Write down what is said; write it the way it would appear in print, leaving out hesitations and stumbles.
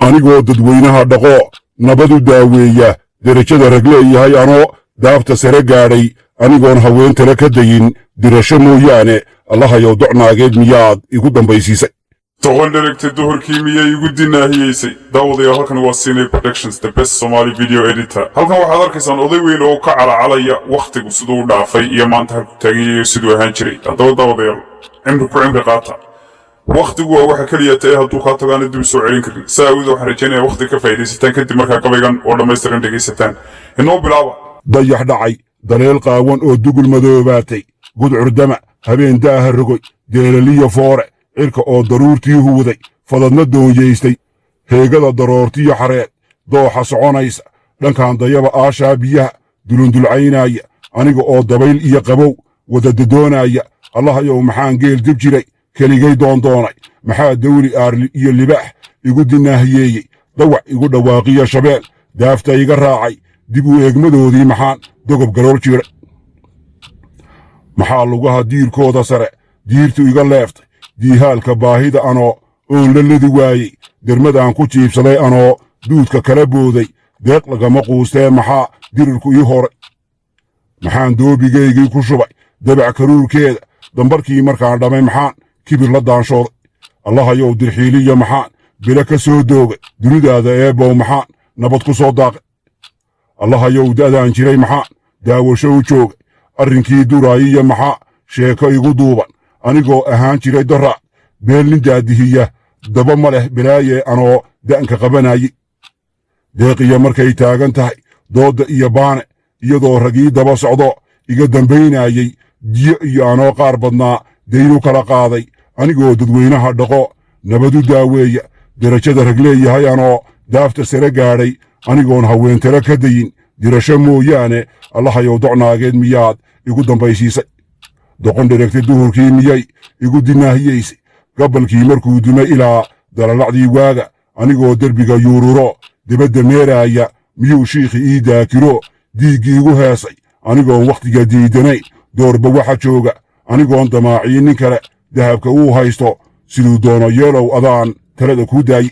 anigoo dadweynaha dhaqo nabadu daaweeya derajada rag leeyahay anoo daabta sare gaadhay anigoon haweentale ka dayin dirasho mooyaane allahayow docnaageed miyaad igu dambaysiisay toqon dheregta duhurkii miyay igu dinaahiyeysay daawadayaal halkan waa Sinay Productions, the best Somali video editor. halkan waxaad arkaysaan oday weyn oo ka calacalaya wakhtigu siduu u dhaafay iyo maanta halku taagan yahay siduu ahaan jiray. haddaba daawadayaal cimri qaata wakhtigu waa waxa kaliya tahay hadduu kaa tagaana dib soo celin karin. saawid waxaan rajaynayaa wakhti ka faa'iidaysataan kadib markaa gabaygan oo dhammaystiran dhegaysataan. inoo bilaaba. dayax dhacay daleel qaawan oo dugul madoobaatay gudcur dama habeen daaha rogoy deelaliyo foore cirka oo daruurtii huwaday fadadna doonyaystay heegada daroortiyo xareed dooxa soconaysa dhankan dayaba aashaa biyaha dulundulcaynaya aniga oo dabayl iyo qabow wada dadoonaya allahayow maxaan geel dib jiray keligay doondoonay maxaa dawli aarli iyo libaax igu dinaahiyeeyey dawac igu dhawaaqiyo shabeel daafta iga raacay dib u eegmadoodii maxaan dogob galool jiray maxaa lugaha diirkooda sare diirtu iga leeftay diihaalka baahida anoo oon la ladi waayey dermadaan ku jiibsaday anoo duudka kala booday deeq lagama quustee maxaa dirirku ii horay maxaan doobigaygii ku shubay dabac karuurkeeda dambarkii markaan dhammay maxaan kibir la daanshooday allahayow dirxiiliya maxaan bila ka soo doogay dunidaada eebbow maxaan nabad ku soo daaqay allahayow da'daan jiray maxaan daawasho u joogay arrinkii duraayiya maxaa sheeko igu duuban anigoo ahaan jiray daraac beelnin daadihiya daba ma leh bilaayee anoo da'nka qabanayey deeqiya markay taagan tahay doodda iyo baane iyadoo ragii daba socdo iga dambaynayey diyo iyo anoo qaar badnaa daynu kala qaaday anigoo dadweynaha dhaqo nabadu daaweeya derajada rag leeyahay anoo daafta sare gaadhay anigoon haweentale ka dayin dirasho mooyaane allahayow docnaageed miyaad igu dambaysiisay doqon dheregta duhurkii miyay igu dinaahiyeysay gabalkii markuu dumay ilaa dalalacdii waaga anigoo derbiga yuururo dibadda meeraaya miyuu shiikhi ii daakiro diiggii igu heesay anigoon wakhtiga diidanayn doorba waxa jooga anigoon damaaciin nin kale dahabka uu haysto siduu doono yeelow adaan talada kuu daayi